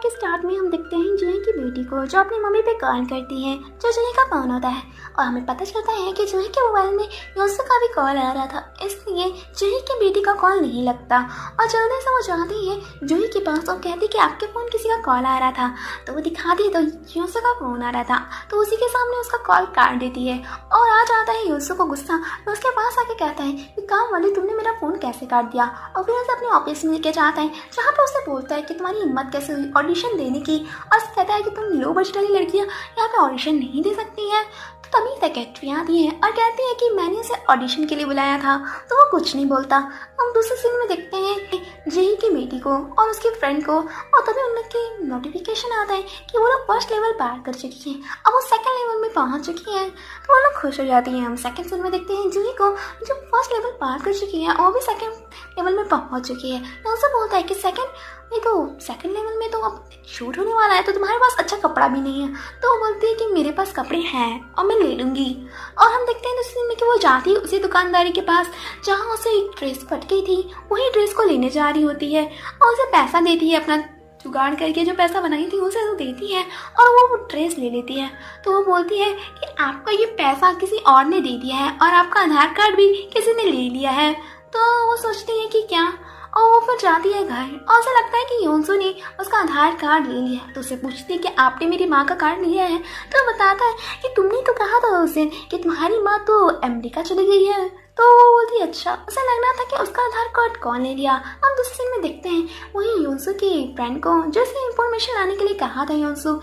के स्टार्ट में हम देखते हैं जूही की बेटी को जो अपनी मम्मी पे कॉल करती है जो जूही का फोन होता है और हमें पता चलता है कि जूही के मोबाइल में योंसू का भी कॉल आ रहा था, इसलिए जूही की बेटी का कॉल नहीं लगता और जल्दी से वो जाती है जूही के पास और कहती कि आपके फ़ोन किसी का कॉल आ रहा था। तो वो दिखाती है तो योंसू का फ़ोन आ रहा था, तो उसी के सामने उसका कॉल काट देती है और आ जाता है योंसू को गुस्सा। तो उसके पास आके कहता है कि काम वाली तुमने मेरा फ़ोन कैसे काट दिया, और फिर उसे अपने ऑफिस में लेके जाता है जहाँ पर उसे बोलता है कि तुम्हारी हिम्मत कैसे हुई ऑडिशन देने की, और कहता है कि तुम लो बजट वाली लड़कियाँ यहाँ पे ऑडिशन नहीं दे सकती हैं। तो तभी सेक्रेटरी आती है और कहती है कि मैंने उसे ऑडिशन के लिए बुलाया था, तो वो कुछ नहीं बोलता। हम दूसरे सीन में देखते हैं जूही की बेटी को और उसके फ्रेंड को, और तभी उन लोग की नोटिफिकेशन आता है कि वो लोग फर्स्ट लेवल पार कर चुकी हैं, अब वो सेकंड लेवल में पहुंच चुकी हैं। तो वो लोग खुश हो जाती हैं। हम सेकंड सीन में देखते हैं जूही को जो फर्स्ट लेवल पार कर चुकी है और भी सेकंड लेवल में पहुंच चुकी है। उनसे बोलता है कि सेकंड लेवल में तो अब शूट होने वाला है, तो तुम्हारे पास अच्छा कपड़ा भी नहीं है। तो वो बोलती है कि मेरे पास कपड़े हैं और मैं ले लूँगी। और हम देखते हैं दूसरे दिन में कि वो जाती है उसी दुकानदारी के पास जहाँ उसे एक ड्रेस फट गई थी, वही ड्रेस को लेने जा रही होती है और उसे पैसा देती है, अपना जुगाड़ करके जो पैसा बनाई थी उसे तो देती है और वो ड्रेस ले लेती है। तो वो बोलती है कि आपका ये पैसा किसी और ने दे दिया है और आपका आधार कार्ड भी किसी ने ले लिया है। तो वो सोचती है कि क्या, और वो फिर जाती है घर और उसे लगता है कि योंसू ने उसका आधार कार्ड ले लिया है। तो उसे पूछती है कि आपने मेरी माँ का कार्ड लिया है। तो बताता है कि तुमने तो कहा था उस दिन कि तुम्हारी माँ तो अमेरिका चली गई है। तो वो बोलती है अच्छा, उसे लगना था कि उसका आधार कार्ड कौन ले लिया। हम दूसरे सीन में देखते हैं वही योंसू के फ्रेंड को जैसे इन्फॉर्मेशन लाने के लिए कहा था योंसू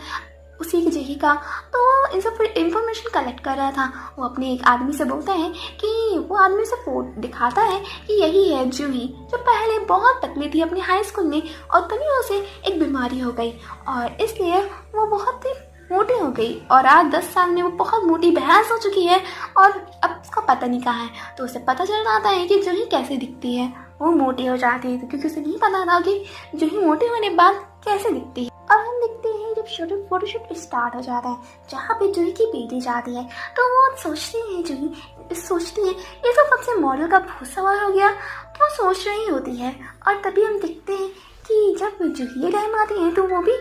उसी की जगह का, तो वो इन सब इन्फॉर्मेशन कलेक्ट कर रहा था। वो अपने एक आदमी से बोलता है कि वो आदमी से फोटो दिखाता है कि यही है जूही जो पहले बहुत पतली थी अपनी हाई स्कूल में, और तभी उसे एक बीमारी हो गई और इसलिए वो बहुत ही मोटी हो गई और आज 10 साल में वो बहुत मोटी भैंस हो चुकी है और अब उसका पता नहीं कहाँ है। तो उसे पता चल जाता है कि जूही कैसे दिखती है, वो मोटी हो जाती है, क्योंकि उसे नहीं पता था कि जूही मोटी होने के बाद कैसे दिखती है। और हम देखते हैं जब फोटोशूट स्टार्ट हो जाता है जहाँ पे जूही की बेटी जाती है, तो वो सोचती है ये तो कब से मॉडल का भूत सवार हो गया। तो वो सोच रही होती है और तभी हम देखते हैं कि जब जूही टाइम आती है तो वो भी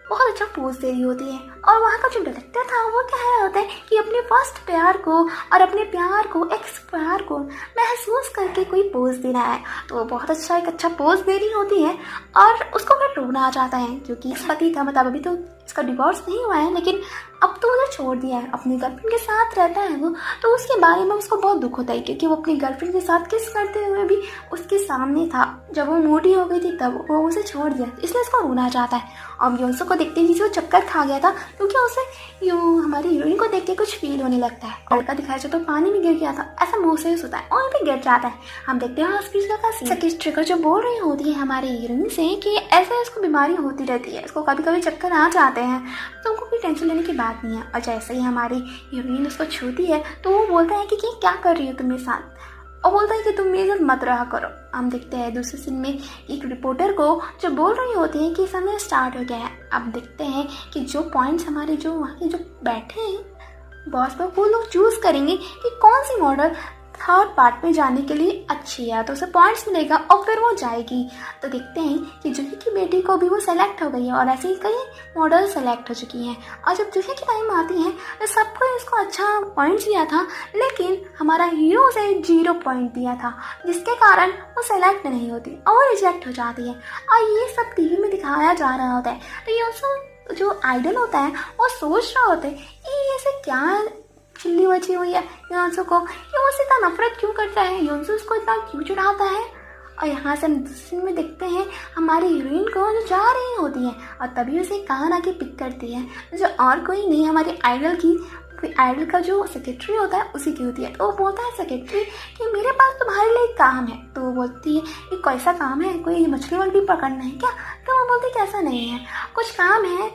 बहुत अच्छा पोज दे रही होती है और वहाँ का जो डायरेक्टर था वो कह रहा होता है कि अपने फर्स्ट प्यार को और अपने प्यार को एक्स प्यार को महसूस करके कोई पोज दे रहा है। तो वो बहुत एक अच्छा पोज दे रही होती है और उसको फिर रोना आ जाता है क्योंकि इस पति का मतलब अभी तो इसका डिवोर्स नहीं हुआ है, लेकिन अब तो उसे छोड़ दिया है, अपनी गर्लफ्रेंड के साथ रहता है वो। तो उसके बारे में उसको बहुत दुख होता है क्योंकि वो अपनी गर्लफ्रेंड के साथ किस करते हुए भी उसके सामने था जब वो मोटी हो गई थी, तब वो उसे छोड़ दिया, इसलिए उसको रोना चाहता है। और योंसू को देखते ही वो चक्कर खा गया था क्योंकि उसे हमारी हीरोइन को देख के कुछ फील होने लगता है। लड़का दिखाया जाए तो पानी में गिर गया था ऐसा महसूस होता है और वहीं पे गिर जाता है। हम देखते हैं हॉस्पिटल का सीन। सेक्रेटरी जो बोल रही होती है हमारी हीरोइन से कि ऐसे इसको बीमारी होती रहती है, इसको कभी कभी चक्कर आ जाते हैं, तो उनको कोई टेंशन लेने की बात नहीं है। और जैसे ही हमारी हीरोइन उसको छूती है तो वो बोलता है कि क्या कर रही हो तुम मेरे साथ, और बोलता है कि तुम मेरे साथ मत रहा करो। हम देखते हैं दूसरे सीन में एक रिपोर्टर को जो बोल रही होती है कि समय स्टार्ट हो गया है। अब देखते हैं कि जो पॉइंट्स हमारे जो वहाँ के जो बैठे हैं बॉस पर, वो लोग चूज़ करेंगे कि कौन सी मॉडल थर्ड पार्ट में जाने के लिए अच्छी है, तो उसे पॉइंट्स मिलेगा और फिर वो जाएगी। तो देखते हैं कि जूही की बेटी को भी वो सेलेक्ट हो गई है और ऐसे ही कई मॉडल सेलेक्ट हो चुकी हैं। और जब जूही की टाइम आती है तो सबको इसको अच्छा पॉइंट्स दिया था, लेकिन हमारा हीरो उसे 0 पॉइंट दिया था, जिसके कारण वो सेलेक्ट नहीं होती और वो रिजेक्ट हो जाती है। और ये सब टीवी में दिखाया जा रहा होता है। तो ये जो आइडल होता है वो सोच रहा होता है कि ऐसे क्या चिल्ली मची हुई है योंसू को, ये मुझसे इतना नफरत क्यों करता है, योंसू उसको इतना क्यों चिढ़ाता है। और यहाँ से हम दूसरे में देखते हैं हमारी हीरोइन को जो जा रही होती है और तभी उसे कान आके पिक करती है, जो और कोई नहीं हमारे आइडल का जो सेक्रेटरी होता है उसी की होती है। तो वो बोलता है सेक्रेटरी कि मेरे पास तुम्हारे लिए काम है। तो वो बोलती है कि कैसा काम है, कोई मछली वछली पकड़ना है क्या। तो वो बोलती है कि ऐसा नहीं है, कुछ काम है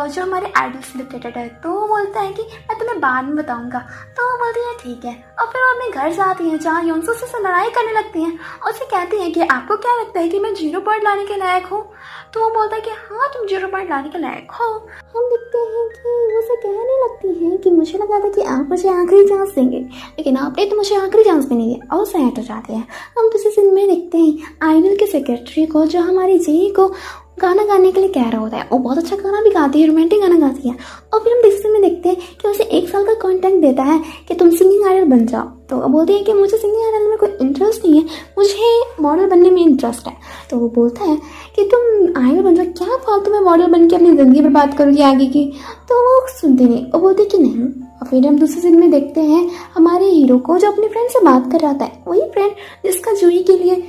जो हमारे आइडल से रिलेटेड है। तो वो बोलता है कि मैं तुम्हें बाद में बताऊंगा। तो वो बोलती है ठीक है, और फिर वो अपने घर जाती है जहाँ योंसू से लड़ाई करने लगती हैं और उसे कहती है कि आपको क्या लगता है कि मैं 0 पॉइंट लाने के लायक हूँ। तो वो बोलता है कि हाँ तुम 0 पॉइंट लाने के लायक हो। हम देखते हैं कि वो उसे कहने लगती है कि मुझे लगा था कि आप मुझे आखिरी चांस देंगे, लेकिन आपने तो मुझे आखिरी चांस भी नहीं दिया, और सहट हो जाते हैं। हम दूसरे सीन में देखते हैं आइडल के सेक्रेटरी को जो हमारी जूही को गाना गाने के लिए कह रहा होता है। वो बहुत अच्छा गाना भी गाती है, रोमांटिक गाना गाती है। और फिर हम डिस्कशन में देखते हैं कि उसे 1 साल का कॉन्ट्रैक्ट देता है कि तुम सिंगिंग आइडल बन जाओ। तो वो बोलती है कि मुझे सिंगिंग आइडल में कोई इंटरेस्ट नहीं है, मुझे मॉडल बनने में इंटरेस्ट है। तो वो बोलता है कि तुम आइडल बन जाओ, क्या फालतू में मॉडल बन के अपनी ज़िंदगी बर्बाद करोगी आगे की। तो वो सुनती नहीं, वो बोलती कि नहीं। और फिर हम दूसरे सीन में देखते हैं हमारे हीरो को, जो अपने फ्रेंड से बात कर रहा था, वही फ्रेंड जिसका जूही के लिए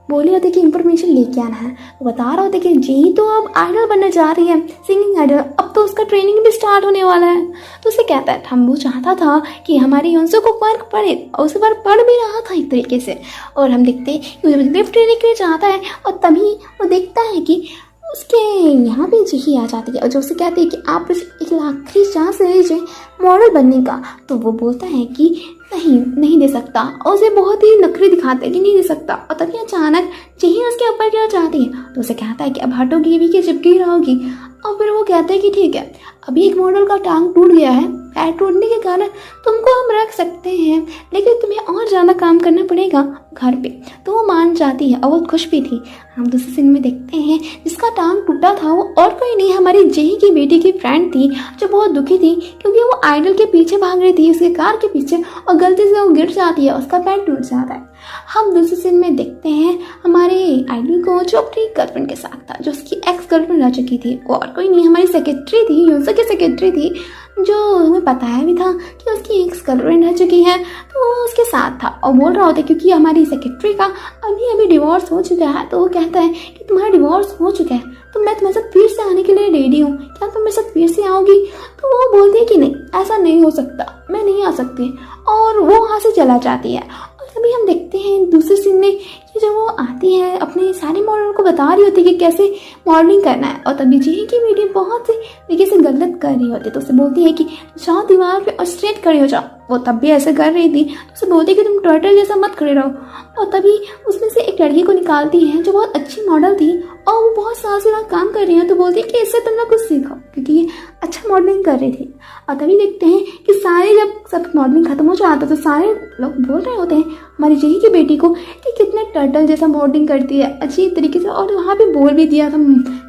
बोले होते कि इंफॉर्मेशन लेके आना है। वो बता रहा होता कि जी तो अब आइडल बनने जा रही है, सिंगिंग आइडल, अब तो उसका ट्रेनिंग भी स्टार्ट होने वाला है। तो उसे कहता है हम वो चाहता था कि हमारी यूंसो को फर्क पड़े, और उसे बार पड़ भी रहा था एक तरीके से। और हम देखते हैं कि उसे लिफ्ट ट्रेनिंग के लिए चाहता है, और तभी वो देखता है कि उसके यहाँ पे जही आ जाती है और जो उसे कहती है कि आप एक आखिरी चांस ले लीजिए मॉडल बनने का। तो वो बोलता है कि नहीं दे सकता, और उसे बहुत ही नखरे दिखाते हैं कि नहीं दे सकता। और तभी अचानक जही उसके ऊपर क्या चाहती है, तो उसे कहता है कि अब हटोगी भी कि चिपकी रहोगी। और फिर वो कहते हैं कि ठीक है, अभी एक मॉडल का टांग टूट गया है, पैर टूटने के कारण तुमको हम रख सकते हैं, लेकिन तुम्हें और ज़्यादा काम करना पड़ेगा घर पे। तो वो मान जाती है और वो खुश भी थी। हम दूसरे सीन में देखते हैं जिसका टांग टूटा था वो और कोई नहीं, हमारी जही की बेटी की फ्रेंड थी, जो बहुत दुखी थी क्योंकि वो आइडल के पीछे भाग रही थी, उसके कार के पीछे, और गलती से वो गिर जाती है, उसका पैर टूट जाता है। हम दूसरे सीन में देखते हैं हमारे आइडल को, जो अपनी गर्लफ्रेंड के साथ था, जो उसकी एक्स गर्लफ्रेंड रह चुकी थी, वो और कोई नहीं हमारी सेक्रेटरी थी, यूसो की सेक्रेटरी थी, जो हमें बताया भी था कि उसकी एक्स गर्लफ्रेंड रह चुकी है। तो वो उसके साथ था और बोल रहा होता है क्योंकि हमारी सेक्रेटरी का अभी डिवोर्स हो चुका है। तो वो कहता है कि तुम्हारा डिवोर्स हो चुका है तो मैं तुम्हारे साथ फिर से आने के लिए रेडी हूँ, क्या तुम मेरे साथ फिर से आओगी। तो वो बोलती है कि नहीं, ऐसा नहीं हो सकता, मैं नहीं आ सकती, और वो वहाँ से चला जाती है। तभी हम देखते हैं दूसरे सीन में कि जब वो आती है अपने सारे मॉडल को बता रही होती है कि कैसे मॉडलिंग करना है, और तभी जी की बेटी बहुत से तरीके से गलत कर रही होती है। तो उसे बोलती है कि जाओ दीवार पे और स्ट्रेट खड़े हो जाओ। वो तब भी ऐसे कर रही थी, तो उसे बोलती है कि तुम टर्टल जैसा मत खड़े रहो। और तभी उसमें से एक लड़की को निकालती है जो बहुत अच्छी मॉडल थी और वो बहुत साल से काम कर रही है। तो बोलती है कि इससे तुम लोग कुछ सीखो, क्योंकि ये अच्छा मॉडलिंग कर रही थी। और तभी देखते हैं कि सारे जब सब मॉडलिंग खत्म हो जाता है तो सारे लोग बोल रहे होते हैं हमारी जही की बेटी को कि कितने टर्टल जैसा मॉडलिंग करती है अच्छी तरीके से। और वहाँ पे बोल भी दिया था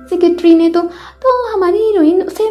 सेक्रेटरी ने। तो हमारी हीरोइन उसे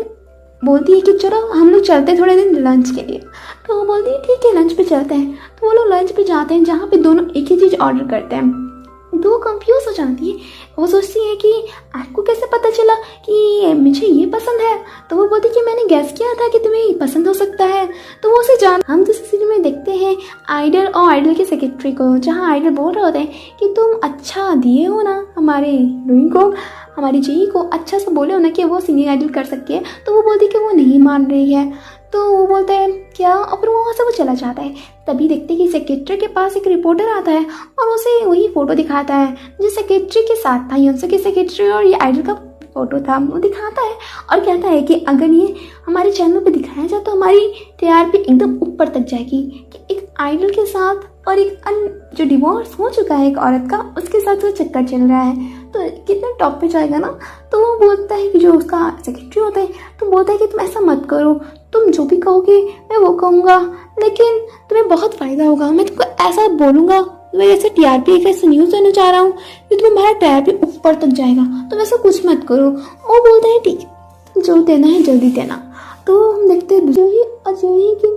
बोलती है कि चलो हम लोग चलते थोड़े दिन लंच के लिए। तो वो बोलती है ठीक है लंच पे चलते हैं। तो वो लोग लंच पे जाते हैं जहाँ पे दोनों एक ही चीज़ ऑर्डर करते हैं। दो कंफ्यूज हो जाती है, वो सोचती है कि आपको कैसे पता चला कि मुझे ये पसंद है। तो वो बोलती है कि मैंने गैस किया था कि तुम्हें ये पसंद हो सकता है। तो वो उसे जान। हम दूसरी सीन में देखते हैं आइडल और आइडल के सेक्रेटरी को, जहाँ आइडल बोल रहे होते हैं कि तुम अच्छा दिए हो ना हमारे हीरोइन को, हमारी जही को अच्छा सा बोले हो ना कि वो सिंगिंग आइडल कर सकती है। तो वो बोलती है कि वो नहीं मान रही है। तो वो बोलता है क्या, और फिर वहाँ से वो चला जाता है। तभी देखते हैं कि सेक्रेटरी के पास एक रिपोर्टर आता है और उसे वही फोटो दिखाता है जो सेक्रेटरी के साथ था, यूंसो की सेक्रेटरी और ये आइडल का फोटो था। वो दिखाता है और कहता है कि अगर ये हमारे चैनल पे दिखाया जाए तो हमारी टीआरपी एकदम ऊपर तक जाएगी, कि एक आइडल के साथ और एक जो डिवोर्स हो चुका है एक औरत का, उसके साथ वो चक्कर चल रहा है, तो कितना टॉप पे जाएगा ना। तो वो बोलता है कि जो उसका सेक्रेटरी होता है तो बोलता है कि तुम ऐसा मत करो, तुम जो भी कहोगे मैं वो कहूँगा, लेकिन तुम्हें बहुत फ़ायदा होगा। मैं तुमको ऐसा बोलूँगा, मैं जैसे टीआरपी एक ऐसा न्यूज़ देना चाह रहा हूँ कि तुम्हारा टीआरपी ऊपर तक जाएगा, तो वैसा कुछ मत करो। वो बोलते हैं ठीक है, जो देना है जल्दी देना। तो हम देखते हैं जही की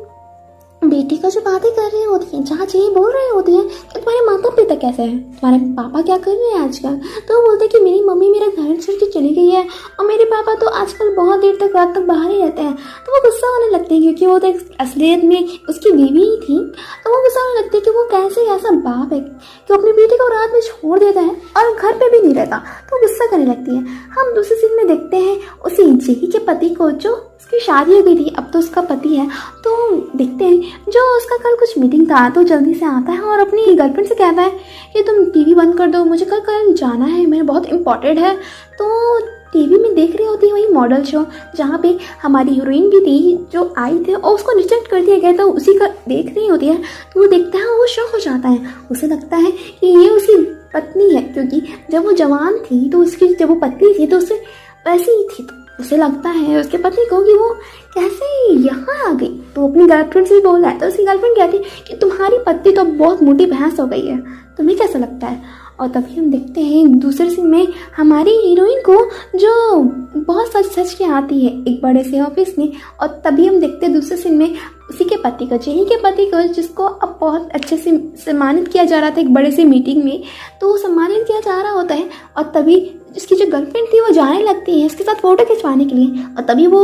बेटी का जो बातें कर रही होती हैं, जहाँ जही बोल रही होती है कि तुम्हारे माता पिता कैसे हैं, तुम्हारे पापा क्या कर रहे हैं आजकल। तो वो बोलते हैं कि मेरी मम्मी मेरा घर छोड़ के चली गई है और मेरे पापा तो आजकल बहुत देर तक रात तक बाहर ही रहते हैं। तो वो गुस्सा होने लगते हैं क्योंकि वो तो असलियत में उसकी बीवी ही थी। तो वो गुस्सा होने लगती है कि वो कैसे ऐसा बाप है कि अपनी बेटी को रात में छोड़ देता है और घर पे भी नहीं रहता। तो गुस्सा करने लगती है। हम दूसरे सीन में देखते हैं उसी जही के पति को, जो उसकी शादी हो गई थी, अब तो उसका पति है। तो देखते हैं जो उसका कल कुछ मीटिंग था तो जल्दी से आता है और अपनी गर्लफ्रेंड से कहता है कि तुम टीवी बंद कर दो, मुझे कल जाना है, मेरा बहुत इंपॉर्टेंट है। तो टीवी में देख रही होती है वही मॉडल शो, जहाँ पे हमारी हीरोइन भी थी जो आई थी और उसको रिजेक्ट कर दिया गया था, उसी का देख रही होती है। तो वो देखता है, वो शौक हो जाता है, उसे लगता है कि ये उसकी पत्नी है, क्योंकि जब वो जवान थी तो उसकी जब वो पत्नी थी तो उससे वैसी ही थी। तो उसे लगता है उसके पति को कि वो कैसे यहाँ आ गई। तो अपनी गर्लफ्रेंड से भी बोल रहा है। तो उसकी गर्लफ्रेंड कहती है कि तुम्हारी पत्नी तो बहुत मोटी भैंस हो गई है, तुम्हें कैसा लगता है। और तभी हम देखते हैं दूसरे सीन में हमारी हीरोइन को जो बहुत सच सच के आती है एक बड़े से ऑफिस में। और तभी हम देखते हैं दूसरे सीन में उसी के पति को, जेही के पति को, जिसको अब बहुत अच्छे से सम्मानित किया जा रहा था एक बड़े से मीटिंग में। तो सम्मानित किया जा रहा होता है और तभी उसकी जो गर्लफ्रेंड थी वो जाने लगती है उसके साथ फ़ोटो खिंचवाने के लिए। और तभी वो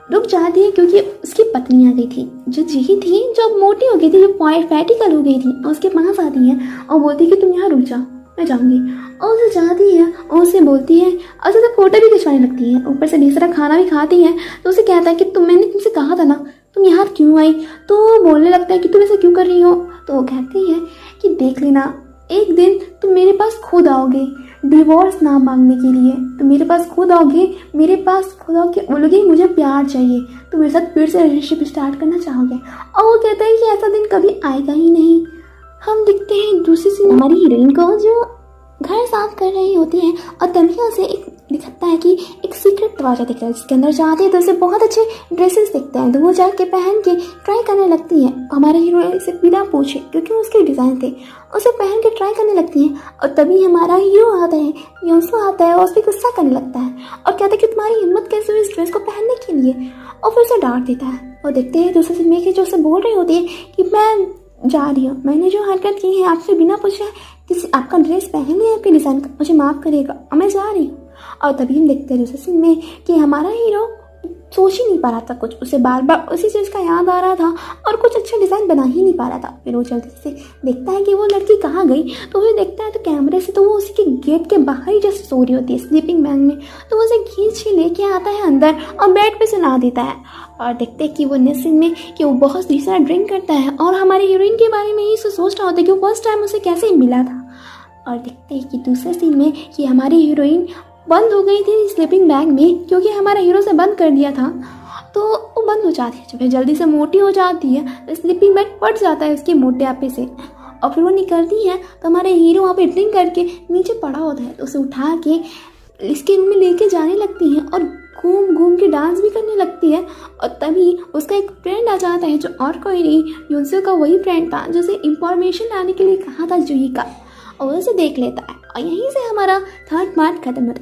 रुक जाती है क्योंकि उसकी पत्नी आ गई थी, जो जेही थी, जो मोटी हो गई थी, जो फैटिकल हो गई थी। और उसके पास आती है और बोलती है कि तुम यहाँ रुक जाओ, मैं जाऊँगी। और उसे जाती है और उसे बोलती है और उसे फ़ोटो भी खिंचवाने लगती है, ऊपर से ढेर सारा खाना भी खाती है। तो उसे कहता है कि मैंने तुमसे कहा था ना, तुम यहाँ क्यों आई। तो वो बोलने लगता है कि तुम ऐसा क्यों कर रही हो। तो वो कहती है कि देख लेना, एक दिन तुम मेरे पास खुद आओगे डिवोर्स ना मांगने के लिए। तुम मेरे पास खुद आओगे, बोलोगे मुझे प्यार चाहिए, तुम मेरे साथ फिर से रिलेशनशिप स्टार्ट करना चाहोगे। और वो कहता है कि ऐसा दिन कभी आएगा ही नहीं। हम दिखते हैं दूसरी सीन हमारी हीरोइन को जो घर साफ कर रही होती है और तभी उसे एक दिखता है कि एक सीक्रेट दरवाजा दिख रहा है जिसके अंदर जाती है तो उसे बहुत अच्छे ड्रेसेस दिखते हैं। तो वो जाके पहन के ट्राई करने लगती है। हमारे हीरो से बिना पूछे, क्योंकि उसके डिज़ाइन थे, उसे पहन के ट्राई करने लगती है। और तभी हमारा हीरो आता है, योंसो आता है और उस पर गुस्सा करने लगता है और कहता है कि तुम्हारी हिम्मत कैसे हुई इस ड्रेस को पहनने के लिए, और फिर उसे डांट देता है। और देखते हैं दूसरे से मेघे जो उसे बोल रही होती है कि मैं जा रही हूँ, मैंने जो हरकत की है आपसे बिना पूछे किसी आपका ड्रेस पहन लिया, आपके डिज़ाइन का, मुझे माफ़ करिएगा और मैं जा रही हूँ। और तभी हम देखते हैं दूसरे सीन में कि हमारा हीरो सोच ही नहीं पा रहा था कुछ, उसे बार बार उसी चीज़ का याद आ रहा था और कुछ अच्छा डिज़ाइन बना ही नहीं पा रहा था। फिर वो जल्दी से देखता है कि वो लड़की कहाँ गई। तो वो देखता है तो कैमरे से तो वो उसी के गेट के बाहर ही जैसे सो रही होती है स्लीपिंग बैग में। तो वो उसे खींच के लेके आता है अंदर और बेड पे सुला देता है। और देखते हैं कि वो नेक्स्ट सीन में कि वो बहुत सारा ड्रिंक करता है और हमारे हीरोइन के बारे में ही सोच रहा होता है कि वो फर्स्ट टाइम उसे कैसे मिला था। और देखते हैं कि दूसरे सीन में कि हमारी हीरोइन बंद हो गई थी स्लीपिंग बैग में, क्योंकि हमारा हीरो से बंद कर दिया था। तो वो बंद हो जाती है, जब जल्दी से मोटी हो जाती है तो स्लीपिंग बैग फट जाता है उसके मोटापे से। और फिर वो निकलती है तो हमारे हीरो वहाँ पे ड्रिंक करके नीचे पड़ा होता है। तो उसे उठा के इसके में लेके जाने लगती है और घूम घूम के डांस भी करने लगती है। और तभी उसका एक फ्रेंड आ जाता है जो और कोई नहीं, योंसो का वही फ्रेंड था जो उसे इंफॉर्मेशन लाने के लिए कहा था जूही का, और उसे देख लेता है। और यहीं से हमारा थर्ड पार्ट खत्म होता है।